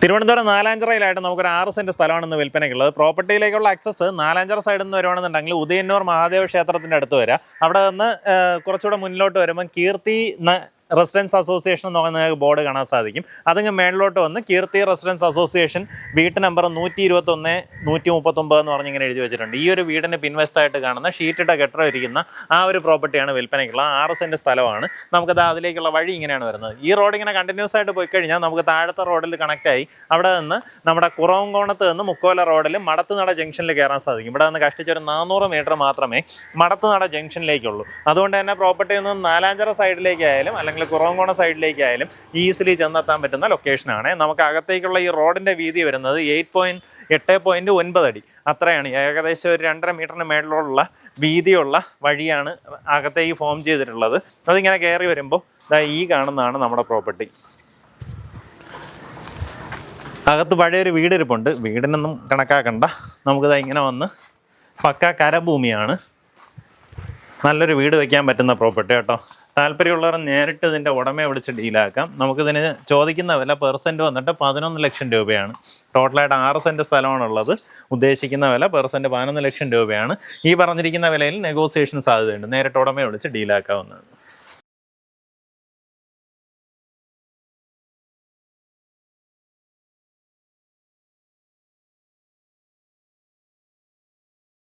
തിരുവനന്തപുരം നാലാഞ്ചിറയിലായിട്ട് നമുക്കൊരു 6 സെന്റ് സ്ഥലമാണ് വിൽപ്പനയ്ക്കുള്ളത്. പ്രോപ്പർട്ടിയിലേക്കുള്ള ആക്സസ് നാലാഞ്ചിറ സൈഡിൽ നിന്ന് വരുവാണെന്നുണ്ടെങ്കിൽ ഉദയന്നൂർ മഹാദേവ ക്ഷേത്രത്തിൻ്റെ അടുത്ത് വരിക. അവിടെ നിന്ന് കുറച്ചുകൂടെ മുന്നിലോട്ട് വരുമ്പം കീർത്തി റെസിഡൻസ് അസോസിയേഷൻ എന്ന് പറയുന്ന ബോർഡ് കാണാൻ സാധിക്കും. അതിങ്ങ് മേളിലോട്ട് വന്ന് കീർത്തി റെസിഡൻസ് അസോസിയേഷൻ വീട്ട് നമ്പർ 121 139 എന്ന് പറഞ്ഞിങ്ങനെ എഴുതി വെച്ചിട്ടുണ്ട്. ഈ ഒരു വീടിന് പിൻവശത്തായിട്ട് കാണുന്ന ഷീറ്റിട്ട കെട്ടിടം ഇരിക്കുന്ന ആ ഒരു പ്രോപ്പർട്ടിയാണ് വിൽപ്പനയ്ക്കുള്ള. 6 സെന്റ് സ്ഥലമാണ്. നമുക്കത് അതിലേക്കുള്ള വഴി ഇങ്ങനെയാണ് വരുന്നത്. ഈ റോഡ് ഇങ്ങനെ കണ്ടിന്യൂസ് ആയിട്ട് പോയി കഴിഞ്ഞാൽ നമുക്ക് താഴത്തെ റോഡിൽ കണക്ട് ആയി അവിടെ നിന്ന് നമ്മുടെ കുറവങ്കോണത്ത് നിന്ന് മുക്കോല റോഡിൽ മടത്തുനട ജംഗ്ഷനിൽ കയറാൻ സാധിക്കും. ഇവിടെ നിന്ന് കഷ്ടിച്ചൊരു 400 മീറ്റർ മാത്രമേ മടത്തുനട ജംഗ്ഷനിലേക്കുള്ളൂ. അതുകൊണ്ട് തന്നെ പ്രോപ്പർട്ടിയിൽ നിന്ന് നാലാഞ്ചിറ സൈഡിലേക്കായാലും അല്ലെങ്കിൽ കുറവങ്കോണ സൈഡിലേക്കായാലും ഈസിലി ചെന്നെത്താൻ പറ്റുന്ന ലൊക്കേഷനാണ്. നമുക്ക് അകത്തേക്കുള്ള ഈ റോഡിൻ്റെ വീതി വരുന്നത് 8.9 അടി അത്രയാണ്. ഏകദേശം ഒരു 2.5 മീറ്ററിന് മേളിലുള്ള വീതിയുള്ള വഴിയാണ് അകത്തേക്ക് ഫോം ചെയ്തിട്ടുള്ളത്. അതിങ്ങനെ കയറി വരുമ്പോൾ ഈ കാണുന്നതാണ് നമ്മുടെ പ്രോപ്പർട്ടി. അകത്ത് പഴയൊരു വീടിരിപ്പുണ്ട്. വീടിനൊന്നും കണക്കാക്കണ്ട. നമുക്കിത് ഇങ്ങനെ വന്ന് പക്ക കരഭൂമിയാണ്. നല്ലൊരു വീട് വയ്ക്കാൻ പറ്റുന്ന പ്രോപ്പർട്ടി കേട്ടോ. താല്പര്യമുള്ളവർ നേരിട്ട് ഇതിൻ്റെ ഉടമയെ വിളിച്ച് ഡീലാക്കാം. നമുക്കിതിന് ചോദിക്കുന്ന വില പെർസെൻറ്റ് വന്നിട്ട് 11 ലക്ഷം രൂപയാണ്. ടോട്ടലായിട്ട് 6 സെൻറ്റ് സ്ഥലമാണുള്ളത്. ഉദ്ദേശിക്കുന്ന വില പെർസെൻറ്റ് 11 ലക്ഷം രൂപയാണ്. ഈ പറഞ്ഞിരിക്കുന്ന വിലയിൽ നെഗോസിയേഷൻ സാധ്യതയുണ്ട്. നേരിട്ട് ഉടമയെ വിളിച്ച് ഡീലാക്കാവുന്നതാണ്.